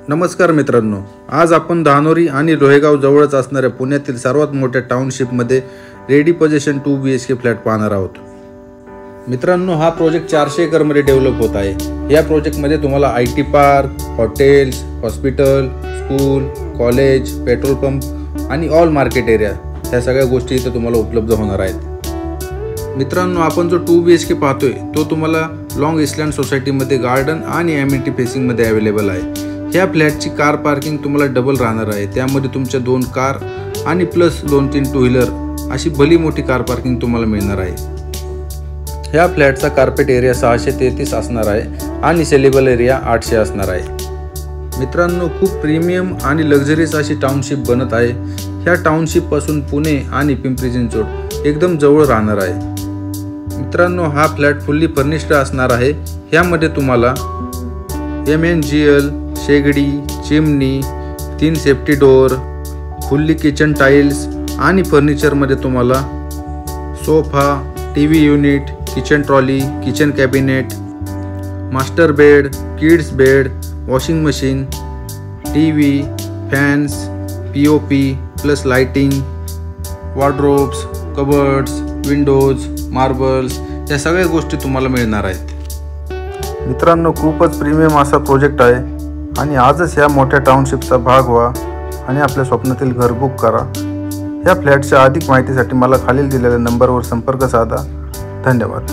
नमस्कार मित्रांनो, आज आपण धानोरी आणि लोहेगाव जवळच असणाऱ्या पुण्यातील सर्वात मोठ्या टाउनशिपमध्ये रेडी पोझिशन 2 BHK फ्लॅट पाहणार आहोत। मित्रांनो, हा प्रोजेक्ट 400 एकरमध्ये डेव्हलप होत आहे। या प्रोजेक्टमध्ये तुम्हाला IT park, hotels, hospital, school, college, petrol pump आणि ऑल मार्केट एरिया ह्या सगळ्या गोष्टी इथे तुम्हाला उपलब्ध होणार आहेत। मित्रांनो, आपण जो 2 BHK पाहतोय तो तुम्हाला लॉंग आयलँड सोसायटीमध्ये गार्डन आणि एमिनिटी फेसिंगमध्ये अवेलेबल आहे। ह्या फ्लॅटची कार पार्किंग तुम्हाला डबल राहणार आहे। त्यामध्ये तुमच्या 2 कार आणि प्लस 2-3 टू व्हीलर अशी भली मोठी कार पार्किंग तुम्हाला मिळणार आहे। ह्या फ्लॅटचा कार्पेट एरिया 633 असणार आहे आणि सेलेबल एरिया 800 असणार आहे। मित्रांनो, खूप प्रीमियम आणि लक्झरीज अशी टाउनशिप बनत आहे। ह्या टाउनशिप पासून पुणे आणि पिंपरी चिंचवड एकदम जवळ राहणार आहे। मित्रांनो, हा फ्लॅट फुल्ली फर्निश्ड असणार आहे। ह्यामध्ये तुम्हाला MNGL शेगडी, chimney, 3 safety door, fully kitchen tiles आणि फर्निचरमध्ये तुम्हाला sofa, TV unit, kitchen trolley, kitchen cabinet, master bed, kids bed, washing machine, TV, fans, POP plus lighting, wardrobes, cupboards, windows, marbles या सगळ्या गोष्टी तुम्हाला मिळणार आहेत। मित्रांनो, खूपच प्रीमियम असा प्रोजेक्ट आहे आणि आजच या मोठ्या टाउनशिपचा भाग व्हा आणि आपल्या स्वप्नातील घर बुक करा। या फ्लॅटच्या अधिक माहितीसाठी मला खालील दिलेल्या नंबरवर संपर्क साधा। धन्यवाद।